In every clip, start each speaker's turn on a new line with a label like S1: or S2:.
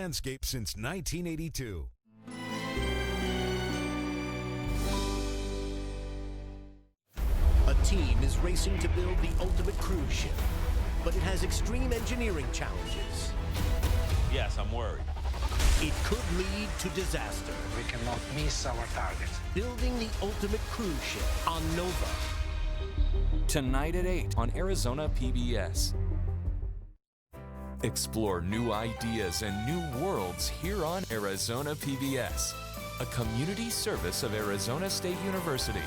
S1: landscape since 1982.
S2: A team is racing to build the ultimate cruise ship, but it has extreme engineering challenges.
S3: Yes, I'm worried.
S2: It could lead to disaster.
S4: We cannot miss our target.
S2: Building the ultimate cruise ship on Nova.
S5: Tonight at 8 on Arizona PBS. Explore new ideas and new worlds here on Arizona PBS, a community service of Arizona State University.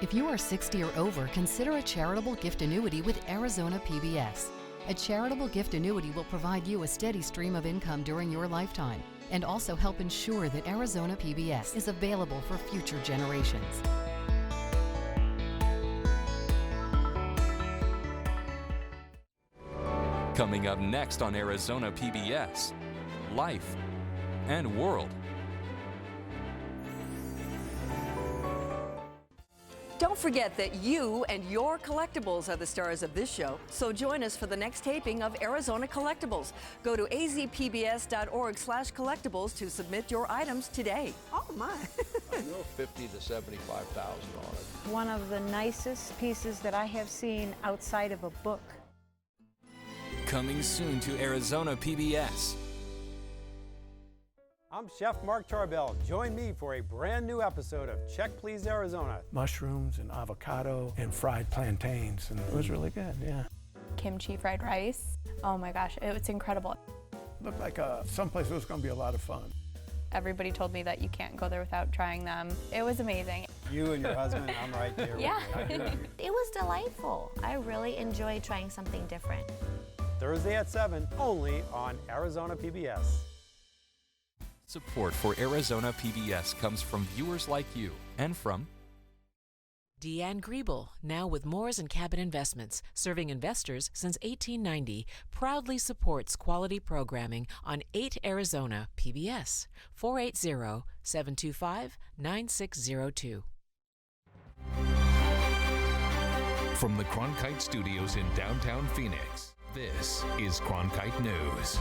S6: If you are 60 or over, consider a charitable gift annuity with Arizona PBS. A charitable gift annuity will provide you a steady stream of income during your lifetime and also help ensure that Arizona PBS is available for future generations.
S5: Coming up next on Arizona PBS, Life and World.
S7: Don't forget that you and your collectibles are the stars of this show, so join us for the next taping of Arizona Collectibles. Go to azpbs.org/collectibles to submit your items today.
S8: Oh my!
S9: I know 50 to 75,000 on it.
S8: One of the nicest pieces that I have seen outside of a book.
S5: Coming soon to Arizona PBS.
S10: I'm Chef Mark Tarbell. Join me for a brand new episode of Check Please Arizona.
S11: Mushrooms and avocado and fried plantains, and it was really good, yeah.
S12: Kimchi fried rice. Oh my gosh, it was incredible.
S11: Looked like someplace it was going to be a lot of fun.
S12: Everybody told me that you can't go there without trying them. It was amazing.
S10: You and your husband, I'm right there.
S12: Yeah.
S13: It was delightful. I really enjoyed trying something different.
S10: Thursday at 7, only on Arizona PBS.
S5: Support for Arizona PBS comes from viewers like you and from
S14: Deanne Griebel, now with Moores & Cabot Investments, serving investors since 1890, proudly supports quality programming on 8 Arizona PBS, 480-725-9602.
S15: From the Cronkite Studios in downtown Phoenix, this is Cronkite News.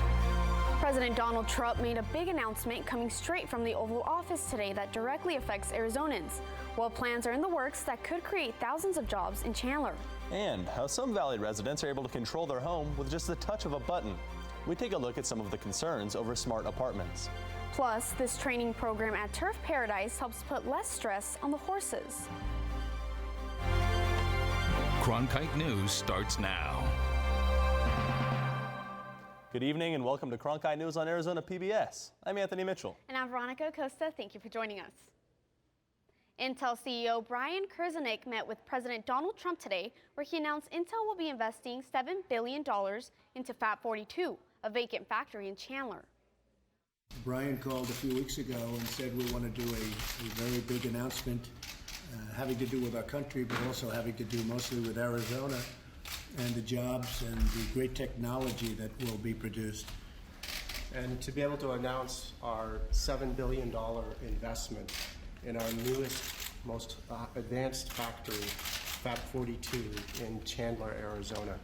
S16: President Donald Trump made a big announcement coming straight from the Oval Office today that directly affects Arizonans, while plans are in the works that could create thousands of jobs in Chandler.
S17: And how some Valley residents are able to control their home with just the touch of a button. We take a look at some of the concerns over smart apartments.
S16: Plus, this training program at Turf Paradise helps put less stress on the horses.
S15: Cronkite News starts now.
S17: Good evening and welcome to Cronkite News on Arizona PBS. I'm Anthony Mitchell.
S16: And I'm Veronica Acosta. Thank you for joining us. Intel CEO Brian Krzanich met with President Donald Trump today, where he announced Intel will be investing $7 billion into Fab 42, a vacant factory in Chandler.
S18: Brian called a few weeks ago and said we want to do a very big announcement having to do with our country, but also having to do mostly with Arizona and the jobs and the great technology that will be produced.
S19: And to be able to announce our $7 billion investment in our newest, most advanced factory, Fab 42 in Chandler, Arizona.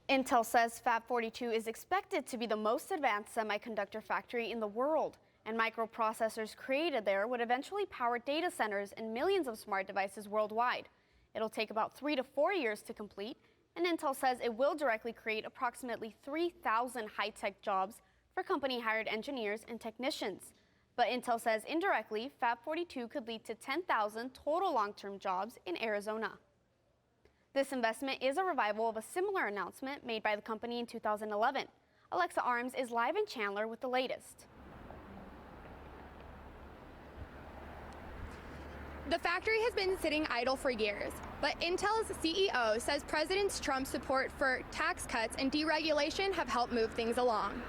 S16: Intel says Fab 42 is expected to be the most advanced semiconductor factory in the world, and microprocessors created there would eventually power data centers and millions of smart devices worldwide. It'll take about 3 to 4 years to complete, and Intel says it will directly create approximately 3,000 high-tech jobs for company-hired engineers and technicians. But Intel says indirectly, Fab 42 could lead to 10,000 total long-term jobs in Arizona. This investment is a revival of a similar announcement made by the company in 2011. Alexa Arms is live in Chandler with the latest.
S20: The factory has been sitting idle for years, but Intel's CEO says President Trump's support for tax cuts and deregulation have helped move things along.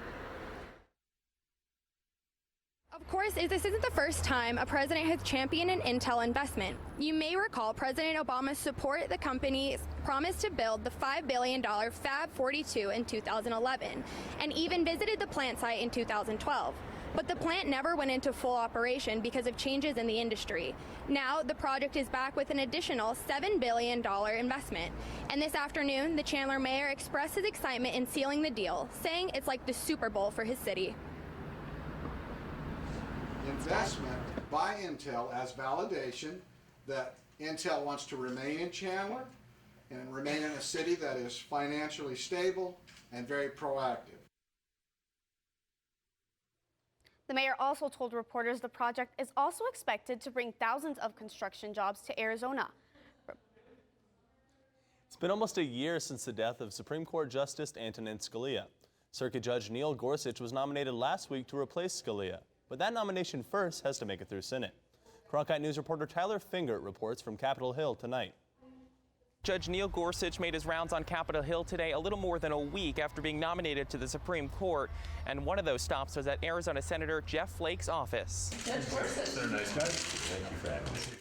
S20: Of course, this isn't the first time a president has championed an Intel investment. You may recall President Obama's support the company's promise to build the $5 billion Fab 42 in 2011, and even visited the plant site in 2012. But the plant never went into full operation because of changes in the industry. Now, the project is back with an additional $7 billion investment. And this afternoon, the Chandler mayor expressed his excitement in sealing the deal, saying it's like the Super Bowl for his city.
S21: Investment by Intel as validation that Intel wants to remain in Chandler and remain in a city that is financially stable and very proactive.
S16: The mayor also told reporters the project is also expected to bring thousands of construction jobs to Arizona.
S17: It's been almost a year since the death of Supreme Court Justice Antonin Scalia. Circuit Judge Neil Gorsuch was nominated last week to replace Scalia, but that nomination first has to make it through Senate. Cronkite News reporter Tyler Finger reports from Capitol Hill tonight.
S22: Judge Neil Gorsuch made his rounds on Capitol Hill today a little more than a week after being nominated to the Supreme Court, and one of those stops was at Arizona Senator Jeff Flake's office.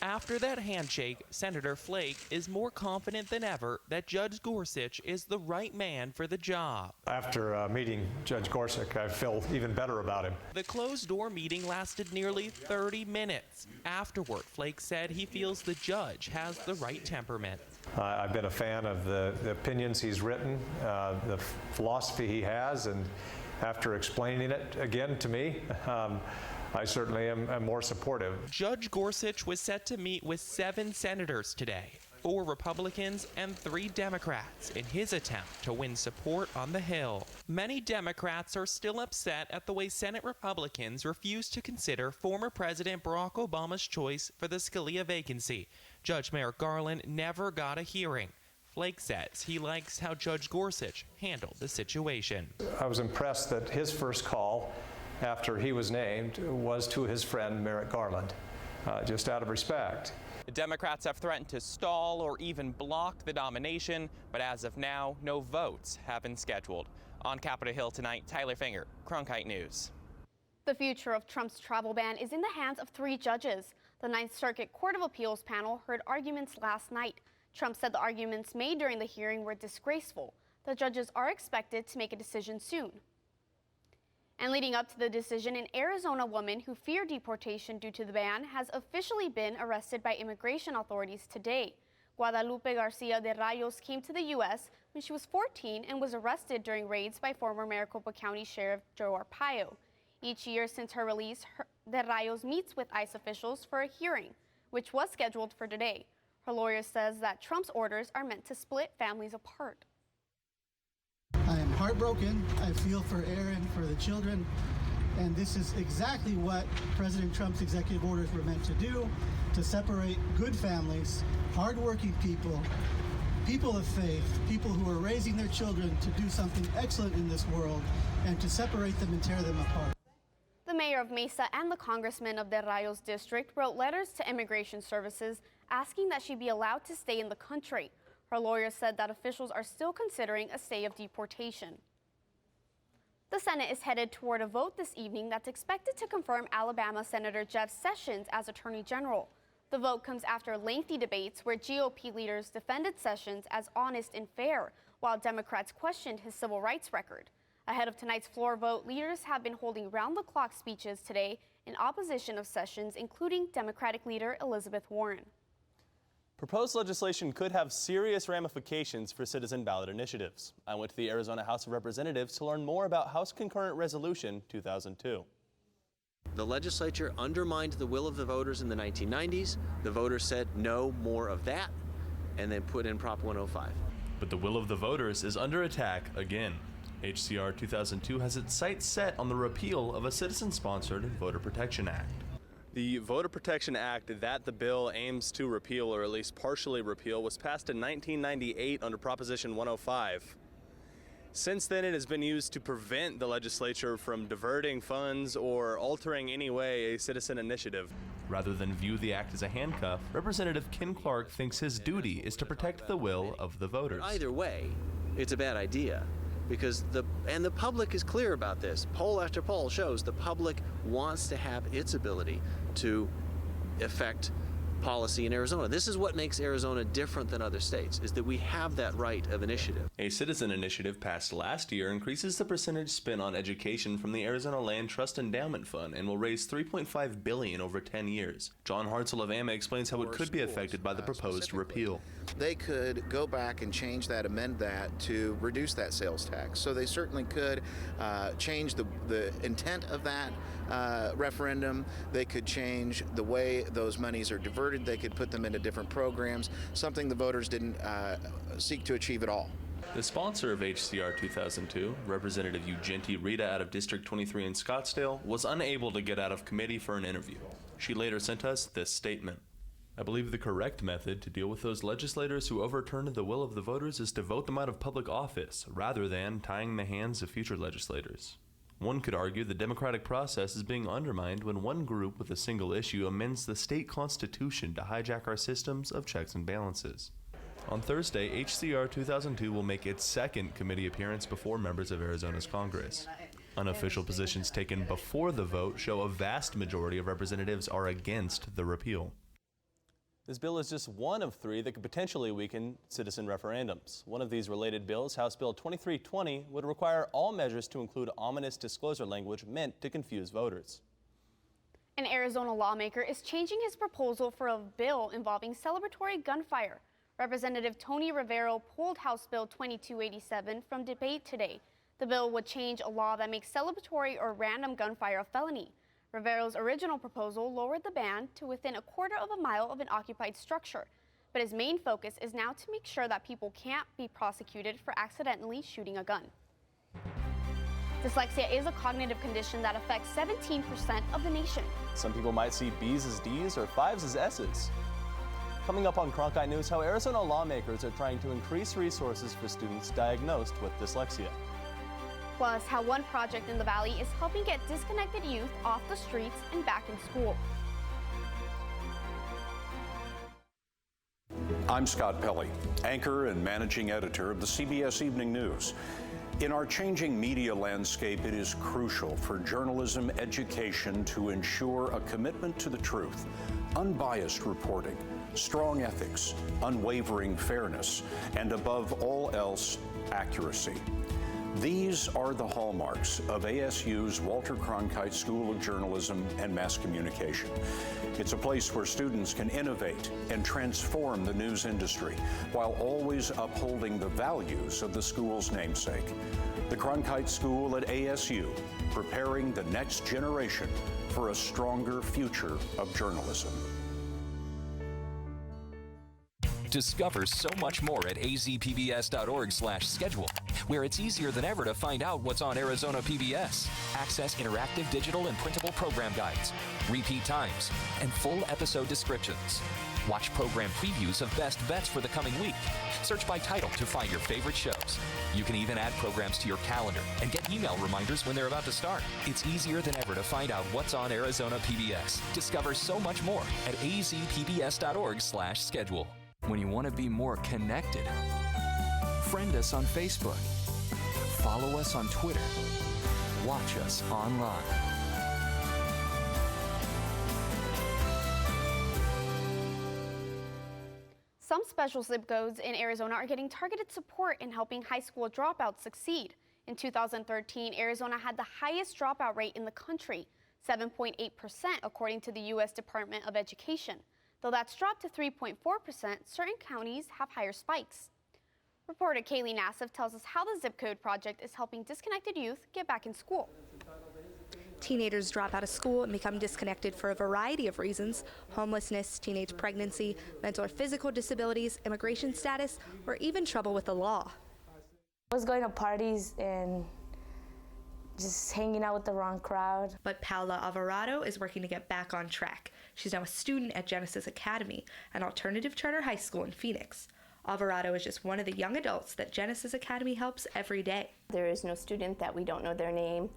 S22: After that handshake, Senator Flake is more confident than ever that Judge Gorsuch is the right man for the job.
S23: After meeting Judge Gorsuch, I feel even better about him.
S22: The closed-door meeting lasted nearly 30 minutes. Afterward, Flake said he feels the judge has the right temperament.
S23: I've been a fan of the opinions he's written, the philosophy he has, and after explaining it again to me, I certainly am more supportive.
S22: Judge Gorsuch was set to meet with 7 senators today, 4 Republicans and 3 Democrats, in his attempt to win support on the Hill. Many Democrats are still upset at the way Senate Republicans refused to consider former President Barack Obama's choice for the Scalia vacancy. Judge Merrick Garland never got a hearing. Flake says he likes how Judge Gorsuch handled the situation.
S23: I was impressed that his first call after he was named was to his friend Merrick Garland, just out of respect.
S22: The Democrats have threatened to stall or even block the nomination, but as of now, no votes have been scheduled. On Capitol Hill tonight, Tyler Finger, Cronkite News.
S16: The future of Trump's travel ban is in the hands of 3 judges. The Ninth Circuit Court of Appeals panel heard arguments last night. Trump said the arguments made during the hearing were disgraceful. The judges are expected to make a decision soon. And leading up to the decision, an Arizona woman who feared deportation due to the ban has officially been arrested by immigration authorities today. Guadalupe Garcia de Rayos came to the U.S. when she was 14 and was arrested during raids by former Maricopa County Sheriff Joe Arpaio. Each year since her release, de Rayos meets with ICE officials for a hearing, which was scheduled for today. Her lawyer says that Trump's orders are meant to split families apart.
S24: I am heartbroken. I feel for Aaron, for the children, and this is exactly what President Trump's executive orders were meant to do, to separate good families, hardworking people, people of faith, people who are raising their children to do something excellent in this world, and to separate them and tear them apart.
S16: The mayor of Mesa and the congressman of De Rayos district wrote letters to Immigration Services asking that she be allowed to stay in the country. Her lawyer said that officials are still considering a stay of deportation. The Senate is headed toward a vote this evening that's expected to confirm Alabama Senator Jeff Sessions as Attorney General. The vote comes after lengthy debates where GOP leaders defended Sessions as honest and fair, while Democrats questioned his civil rights record. Ahead of tonight's floor vote, leaders have been holding round-the-clock speeches today in opposition of Sessions, including Democratic leader Elizabeth Warren.
S17: Proposed legislation could have serious ramifications for citizen ballot initiatives. I went to the Arizona House of Representatives to learn more about House Concurrent Resolution 2002.
S25: The legislature undermined the will of the voters in the 1990s. The voters said no more of that, and then put in Prop 105.
S17: But the will of the voters is under attack again. HCR 2002 has its sights set on the repeal of a citizen-sponsored Voter Protection Act. The Voter Protection Act that the bill aims to repeal, or at least partially repeal, was passed in 1998 under Proposition 105. Since then, it has been used to prevent the legislature from diverting funds or altering any way a citizen initiative. Rather than view the act as a handcuff, Representative Ken Clark thinks his duty is to protect the will of the voters.
S25: Either way, it's a bad idea. Because the public is clear about this. Poll after poll shows the public wants to have its ability to affect policy in Arizona. This is what makes Arizona different than other states, is that we have that right of initiative.
S17: A citizen initiative passed last year increases the percentage spent on education from the Arizona Land Trust Endowment Fund and will raise $3.5 billion over 10 years. John Hartzell of AMA explains how it could be affected by the proposed repeal.
S1: They could go back and change that, amend that to reduce that sales tax. So they certainly could change the intent of that referendum. They could change the way those monies are diverted. They could put them into different programs, something the voters didn't seek to achieve at all.
S17: The sponsor of HCR 2002, Representative Eugenti Rita out of District 23 in Scottsdale, was unable to get out of committee for an interview. She later sent us this statement. I believe the correct method to deal with those legislators who overturned the will of the voters is to vote them out of public office, rather than tying the hands of future legislators. One could argue the democratic process is being undermined when one group with a single issue amends the state constitution to hijack our systems of checks and balances. On Thursday, HCR 2002 will make its second committee appearance before members of Arizona's Congress. Unofficial positions taken before the vote show a vast majority of representatives are against the repeal. This bill is just one of three that could potentially weaken citizen referendums. One of these related bills, House Bill 2320, would require all measures to include ominous disclosure language meant to confuse voters.
S16: An Arizona lawmaker is changing his proposal for a bill involving celebratory gunfire. Representative Tony Rivero pulled House Bill 2287 from debate today. The bill would change a law that makes celebratory or random gunfire a felony. Rivero's original proposal lowered the ban to within a quarter of a mile of an occupied structure, but his main focus is now to make sure that people can't be prosecuted for accidentally shooting a gun. Dyslexia is a cognitive condition that affects 17% of the nation.
S17: Some people might see B's as D's or 5s as S's. Coming up on Cronkite News, how Arizona lawmakers are trying to increase resources for students diagnosed with dyslexia.
S16: Plus, how one project in the Valley is helping get disconnected youth off the streets and back in school.
S2: I'm Scott Pelley, anchor and managing editor of the CBS Evening News. In our changing media landscape, it is crucial for journalism education to ensure a commitment to the truth, unbiased reporting, strong ethics, unwavering fairness, and above all else, accuracy. These are the hallmarks of ASU's Walter Cronkite School of Journalism and Mass Communication. It's a place where students can innovate and transform the news industry while always upholding the values of the school's namesake. The Cronkite School at ASU, preparing the next generation for a stronger future of journalism.
S5: Discover so much more at azpbs.org/schedule, where it's easier than ever to find out what's on Arizona PBS. Access interactive digital and printable program guides, repeat times, and full episode descriptions. Watch program previews of best bets for the coming week. Search by title to find your favorite shows. You can even add programs to your calendar and get email reminders when they're about to start. It's easier than ever to find out what's on Arizona PBS. Discover so much more at azpbs.org/schedule. When you want to be more connected, friend us on Facebook, follow us on Twitter, watch us online.
S16: Some special zip codes in Arizona are getting targeted support in helping high school dropouts succeed. In 2013, Arizona had the highest dropout rate in the country, 7.8%, according to the U.S. Department of Education. Though that's dropped to 3.4%, certain counties have higher spikes. Reporter Kaylee Nassif tells us how the Zip Code Project is helping disconnected youth get back in school.
S3: Teenagers drop out of school and become disconnected for a variety of reasons: homelessness, teenage pregnancy, mental or physical disabilities, immigration status, or even trouble with the law.
S4: I was going to parties and just hanging out with the wrong crowd.
S3: But Paula Alvarado is working to get back on track. She's now a student at Genesis Academy, an alternative charter high school in Phoenix. Alvarado is just one of the young adults that Genesis Academy helps every day.
S6: There is no student that we don't know their name.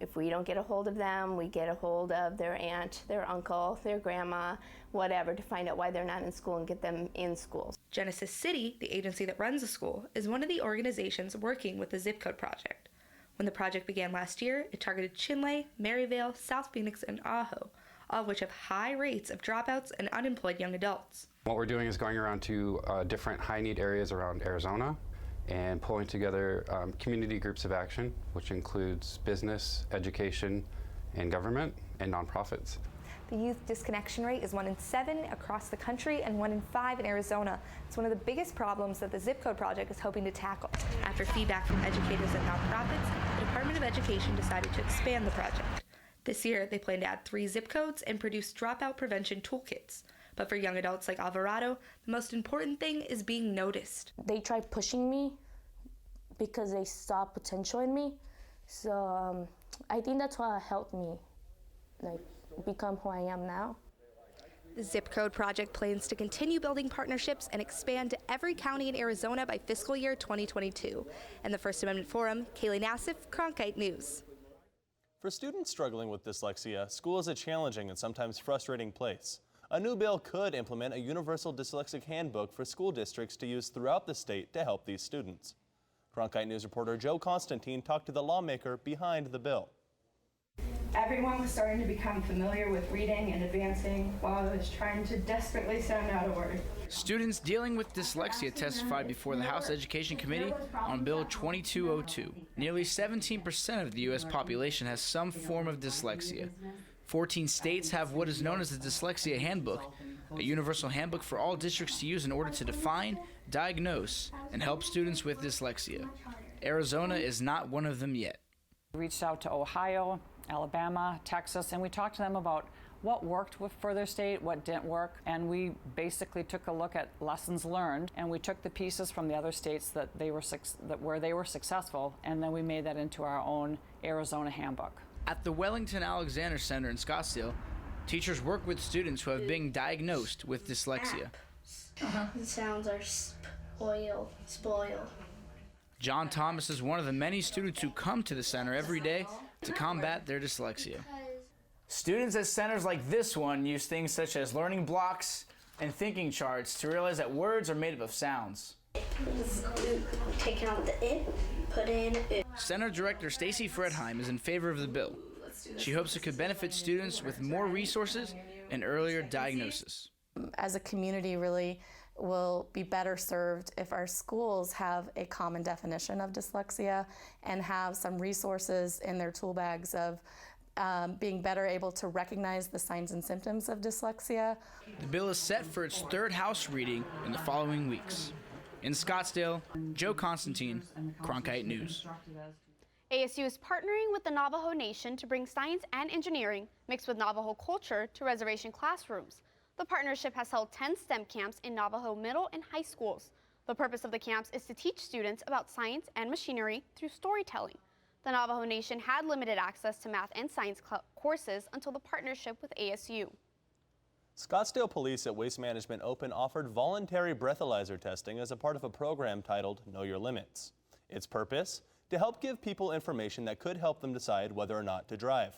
S6: If we don't get a hold of them, we get a hold of their aunt, their uncle, their grandma, whatever, to find out why they're not in school and get them in school.
S3: Genesis City, the agency that runs the school, is one of the organizations working with the Zip Code Project. When the project began last year, it targeted Chinle, Maryvale, South Phoenix, and Ajo, all of which have high rates of dropouts and unemployed young adults.
S7: What we're doing is going around to different high-need areas around Arizona and pulling together community groups of action, which includes business, education, and government, and nonprofits.
S3: The youth disconnection rate is 1 in 7 across the country and 1 in 5 in Arizona. It's one of the biggest problems that the Zip Code Project is hoping to tackle. After feedback from educators and nonprofits, the Department of Education decided to expand the project. This year, they plan to add 3 zip codes and produce dropout prevention toolkits. But for young adults like Alvarado, the most important thing is being noticed.
S4: They tried pushing me because they saw potential in me. So I think that's what helped me become who I am now.
S3: The Zip Code Project plans to continue building partnerships and expand to every county in Arizona by fiscal year 2022. And the First Amendment Forum, Kaylee Nassif, Cronkite News.
S17: For students struggling with dyslexia, school is a challenging and sometimes frustrating place. A new bill could implement a universal dyslexic handbook for school districts to use throughout the state to help these students. Cronkite News reporter Joe Constantine talked to the lawmaker behind the bill.
S8: Everyone was starting to become familiar with reading and advancing while I was trying to desperately sound out a word.
S9: Students dealing with dyslexia testified before the House Education Committee on Bill 2202. Nearly 17% of the U.S. population has some form of dyslexia. 14 states have what is known as the Dyslexia Handbook, a universal handbook for all districts to use in order to define, diagnose, and help students with dyslexia. Arizona is not one of them yet.
S11: We reached out to Ohio, Alabama, Texas, and we talked to them about what worked for their state, what didn't work, and we basically took a look at lessons learned, and we took the pieces from the other states where they were successful, and then we made that into our own Arizona handbook.
S9: At the Wellington Alexander Center in Scottsdale, teachers work with students who have been diagnosed with dyslexia.
S12: The sounds are spoil.
S9: John Thomas is one of the many students who come to the center every day to combat their dyslexia. Students at centers like this one use things such as learning blocks and thinking charts to realize that words are made up of sounds.
S12: Take out the it, put in it.
S9: Center Director Stacy Fredheim is in favor of the bill. She hopes it could benefit students with more resources and earlier diagnosis.
S26: As a community, really will be better served if our schools have a common definition of dyslexia and have some resources in their tool bags of being better able to recognize the signs and symptoms of dyslexia.
S9: The bill is set for its third House reading in the following weeks. In Scottsdale, Joe Constantine, Cronkite News.
S16: ASU is partnering with the Navajo Nation to bring science and engineering mixed with Navajo culture to reservation classrooms. The partnership has held 10 STEM camps in Navajo middle and high schools. The purpose of the camps is to teach students about science and machinery through storytelling. The Navajo Nation had limited access to math and science courses until the partnership with ASU.
S17: Scottsdale Police at Waste Management Open offered voluntary breathalyzer testing as a part of a program titled Know Your Limits. Its purpose? To help give people information that could help them decide whether or not to drive.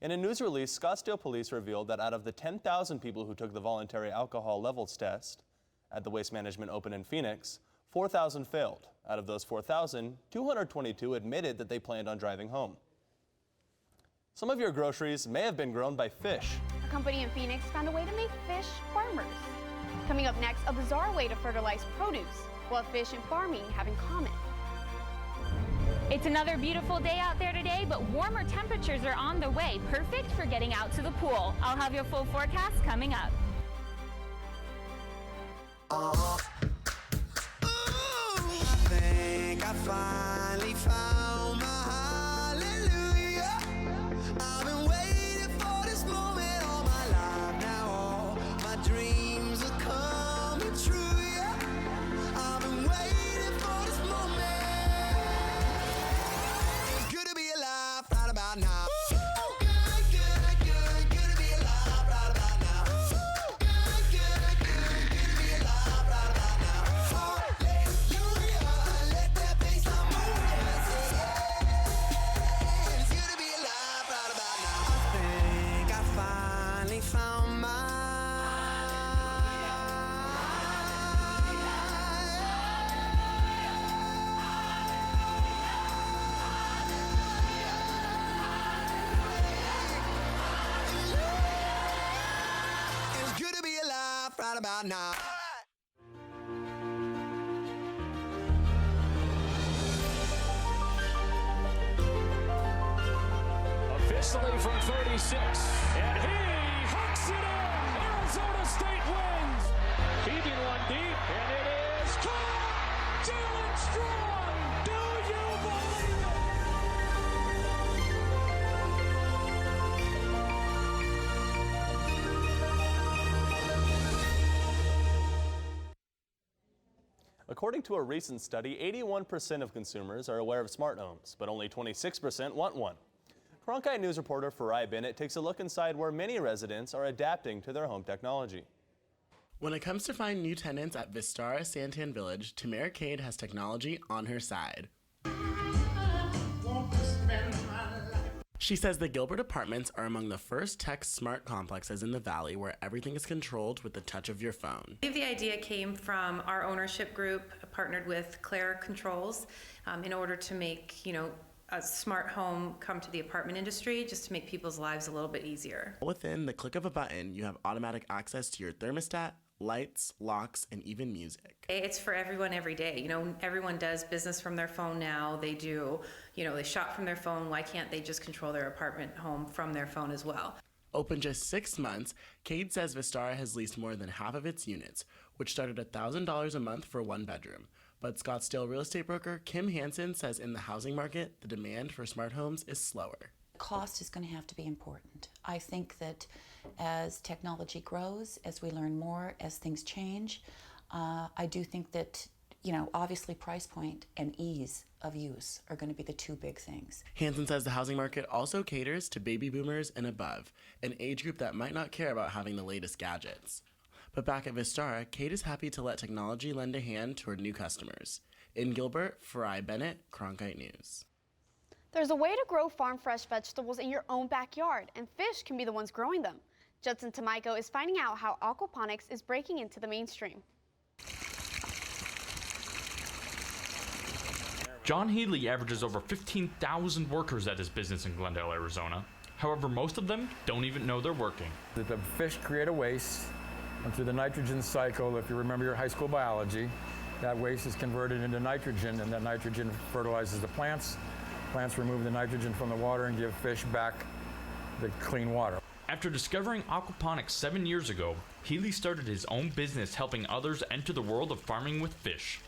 S17: In a news release, Scottsdale Police revealed that out of the 10,000 people who took the voluntary alcohol levels test at the Waste Management Open in Phoenix, 4,000 failed. Out of those 4,000, 222 admitted that they planned on driving home. Some of your groceries may have been grown by fish.
S16: A company in Phoenix found a way to make fish farmers. Coming up next, a bizarre way to fertilize produce. What fish and farming have in common.
S27: It's another beautiful day out there today, but warmer temperatures are on the way, perfect for getting out to the pool. I'll have your full forecast coming up.
S28: I think I finally found my hallelujah. I've been waiting for this moment all my life now. All my dreams are coming true, yeah. I've been waiting for this moment. It's good to be alive right about now. nah, nah.
S10: Officially from 36, and he hooks it in. Arizona State wins. Keeping one deep, and it is caught. Jalen Strong. Do you believe
S17: it? According to a recent study, 81% of consumers are aware of smart homes, but only 26% want one. Cronkite News reporter Farai Bennett takes a look inside where many residents are adapting to their home technology.
S13: When it comes to finding new tenants at Vistara Santan Village, Tamara Cade has technology on her side. She says the Gilbert Apartments are among the first tech smart complexes in the valley where everything is controlled with the touch of your phone.
S14: I believe the idea came from our ownership group, partnered with Claire Controls, in order to make, a smart home come to the apartment industry, just to make people's lives a little bit easier.
S13: Within the click of a button, you have automatic access to your thermostat, lights, locks, and even music.
S14: It's for everyone every day. Everyone does business from their phone now. They do, they shop from their phone. Why can't they just control their apartment home from their phone as well?
S13: Open just 6 months, Cade says Vistara has leased more than half of its units, which start at $1,000 a month for one bedroom. But Scottsdale real estate broker Kim Hansen says in the housing market, the demand for smart homes is slower.
S15: Cost is going to have to be important. I think that as technology grows, as we learn more, as things change, I do think that, obviously price point and ease of use are going to be the two big things.
S13: Hansen says the housing market also caters to baby boomers and above, an age group that might not care about having the latest gadgets. But back at Vistara, Kate is happy to let technology lend a hand toward new customers. In Gilbert, Farai Bennett, Cronkite News.
S16: There's a way to grow farm fresh vegetables in your own backyard, and fish can be the ones growing them. Judson Tamaiko is finding out how aquaponics is breaking into the mainstream.
S18: John Healy averages over 15,000 workers at his business in Glendale, Arizona. However, most of them don't even know they're working.
S19: The fish create a waste. And through the nitrogen cycle, if you remember your high school biology, that waste is converted into nitrogen, and that nitrogen fertilizes the plants. Plants remove the nitrogen from the water and give fish back the clean water.
S18: After discovering aquaponics 7 years ago, Healy started his own business helping others enter the world of farming with fish.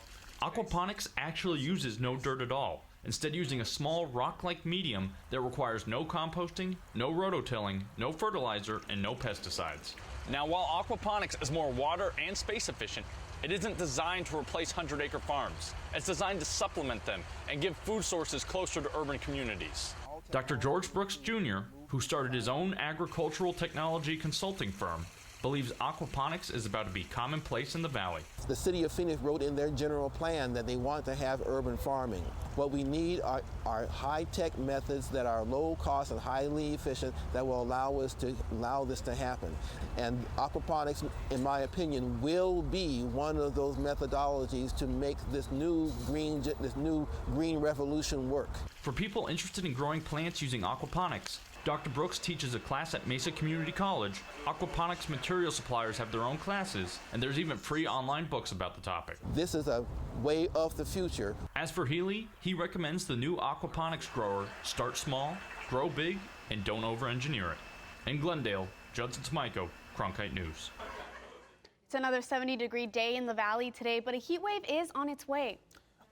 S18: Aquaponics actually uses no dirt at all, instead using a small rock-like medium that requires no composting, no rototilling, no fertilizer, and no pesticides.
S20: Now, while aquaponics is more water and space efficient, it isn't designed to replace 100-acre farms. It's designed to supplement them and give food sources closer to urban communities.
S18: Dr. George Brooks Jr., who started his own agricultural technology consulting firm, believes aquaponics is about to be commonplace in the valley.
S21: The city of Phoenix wrote in their general plan that they want to have urban farming. What we need are high-tech methods that are low cost and highly efficient that will allow this to happen. And aquaponics, in my opinion, will be one of those methodologies to make this new green revolution work.
S18: For people interested in growing plants using aquaponics, Dr. Brooks teaches a class at Mesa Community College. Aquaponics material suppliers have their own classes, and there's even free online books about the topic.
S21: This is a way of the future.
S18: As for Healy, he recommends the new aquaponics grower start small, grow big, and don't over-engineer it. In Glendale, Judson Tamaiko, Cronkite News.
S16: It's another 70-degree day in the valley today, but a heat wave is on its way.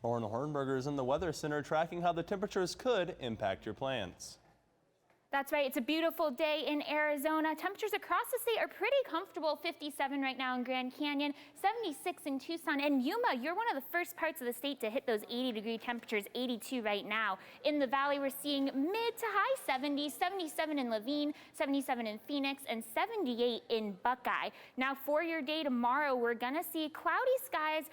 S17: Lauren Hornberger is in the Weather Center tracking how the temperatures could impact your plans.
S27: That's right. It's a beautiful day in Arizona. Temperatures across the state are pretty comfortable. 57 right now in Grand Canyon, 76 in Tucson. And Yuma, you're one of the first parts of the state to hit those 80-degree temperatures, 82 right now. In the valley, we're seeing mid to high 70s, 77 in Levine, 77 in Phoenix, and 78 in Buckeye. Now, for your day tomorrow, we're going to see cloudy skies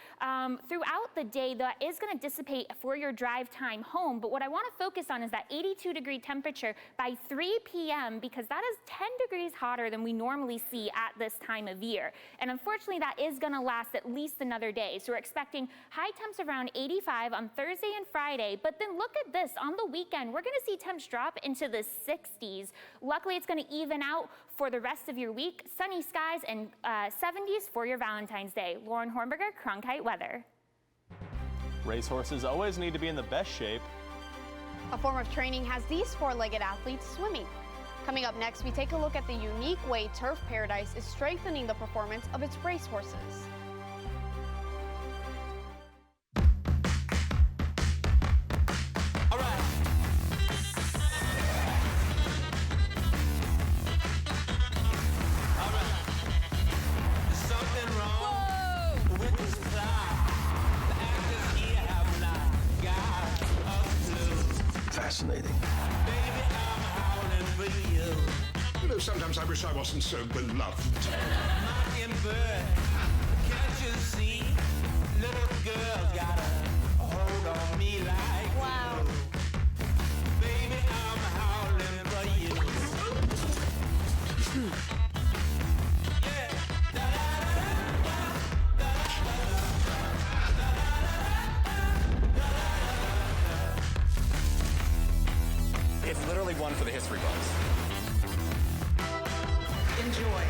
S27: throughout the day. That is going to dissipate for your drive time home. But what I want to focus on is that 82-degree temperature by 3 p.m. because that is 10 degrees hotter than we normally see at this time of year. And unfortunately, that is going to last at least another day. So we're expecting high temps around 85 on Thursday and Friday. But then look at this. On the weekend, we're going to see temps drop into the 60s. Luckily, it's going to even out for the rest of your week. Sunny skies and 70s for your Valentine's Day. Lauren Hornberger, Cronkite Weather.
S17: Racehorses always need to be in the best shape.
S16: A form of training has these four-legged athletes swimming. Coming up next, we take a look at the unique way Turf Paradise is strengthening the performance of its racehorses.
S1: Fascinating. You know, sometimes I wish I wasn't so beloved.
S16: Wow.
S28: Baby, I'm howling for you.
S20: It's literally one for the history books.
S8: Enjoy.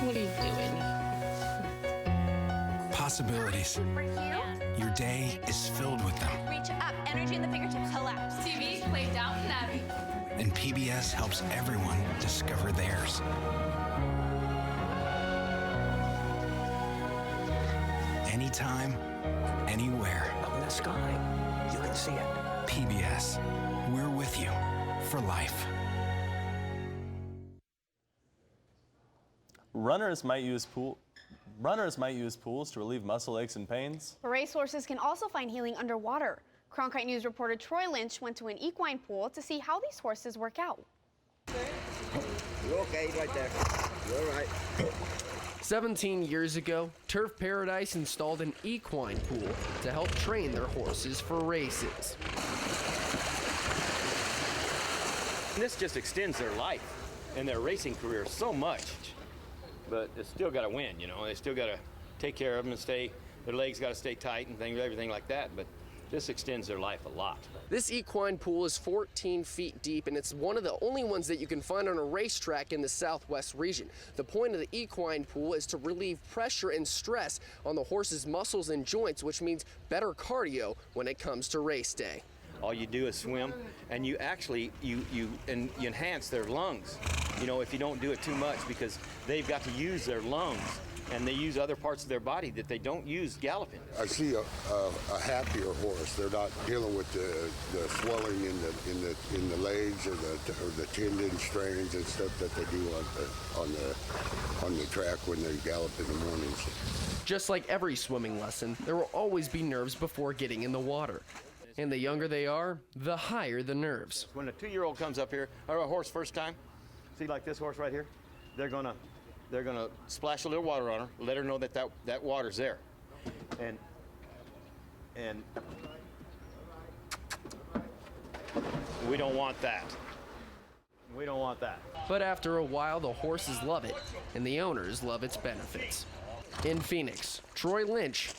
S2: What are you doing?
S5: Possibilities. Your day is filled with them.
S6: Reach up, energy in the fingertips, collapse. TV, play Downton Abbey.
S5: And PBS helps everyone discover theirs. Anytime, anywhere.
S1: Up in the sky, you can see it.
S5: PBS. We're with you for life.
S17: Runners might use pools to relieve muscle aches and pains.
S16: The racehorses can also find healing underwater. Cronkite News reporter Troy Lynch went to an equine pool to see how these horses work out.
S22: You're okay right there. You're all right.
S23: 17 years ago, Turf Paradise installed an equine pool to help train their horses for races.
S24: This just extends their life and their racing career so much. But it's still got to win, you know. They still got to take care of them and their legs got to stay tight and everything like that. But this extends their life a lot.
S23: This equine pool is 14 feet deep, and it's one of the only ones that you can find on a racetrack in the Southwest region. The point of the equine pool is to relieve pressure and stress on the horse's muscles and joints, which means better cardio when it comes to race day.
S24: All you do is swim, and you actually you enhance their lungs. You know, if you don't do it too much, because they've got to use their lungs, and they use other parts of their body that they don't use galloping.
S25: I see a happier horse. They're not dealing with the swelling in the legs or the tendon strains and stuff that they do on the track when they gallop in the mornings.
S23: Just like every swimming lesson, there will always be nerves before getting in the water. And the younger they are, the higher the nerves.
S24: When a 2-year-old comes up here, or a horse first time, see like this horse right here, they're gonna splash a little water on her, let her know that water's there, and we don't want that. We don't want that.
S23: But after a while, the horses love it, and the owners love its benefits. In Phoenix, Troy Lynch,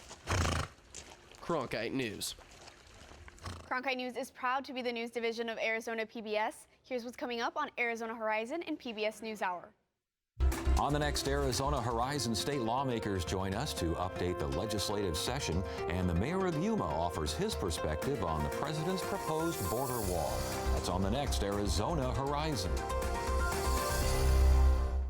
S23: Cronkite News.
S16: Cronkite News is proud to be the news division of Arizona PBS. Here's what's coming up on Arizona Horizon and PBS NewsHour.
S29: On the next Arizona Horizon, state lawmakers join us to update the legislative session, and the mayor of Yuma offers his perspective on the president's proposed border wall. That's on the next Arizona Horizon.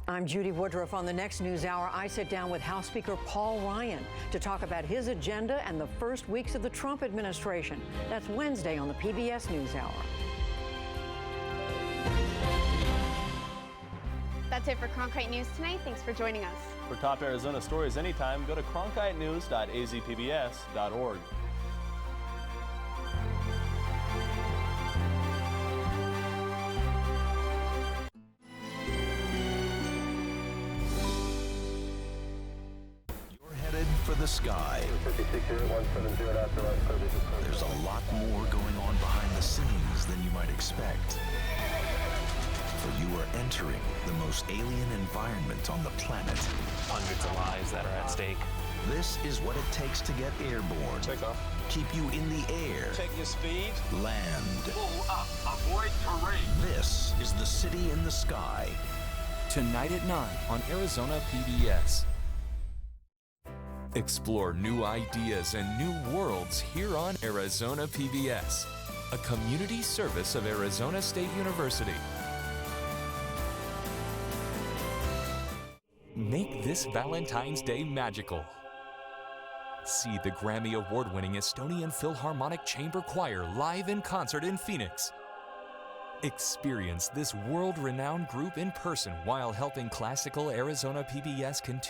S30: I'm Judy Woodruff. On the next NewsHour, I sit down with House Speaker Paul Ryan to talk about his agenda and the first weeks of the Trump administration. That's Wednesday on the PBS NewsHour.
S16: That's it for Cronkite News tonight. Thanks for joining us.
S17: For top Arizona stories anytime, go to cronkitenews.azpbs.org.
S2: for the sky. There's a lot more going on behind the scenes than you might expect. For you are entering the most alien environment on the planet.
S3: Hundreds of lives that are at stake.
S2: This is what it takes to get airborne.
S3: Take off.
S2: Keep you in the air.
S3: Check your speed.
S2: Land.
S3: Pull up. Avoid terrain.
S2: This is the city in the sky.
S4: Tonight at 9 on Arizona PBS. Explore new ideas and new worlds here on Arizona PBS, a community service of Arizona State University. Make this Valentine's Day magical. See the Grammy Award-winning Estonian Philharmonic Chamber Choir live in concert in Phoenix. Experience this world-renowned group in person while helping Classical Arizona PBS continue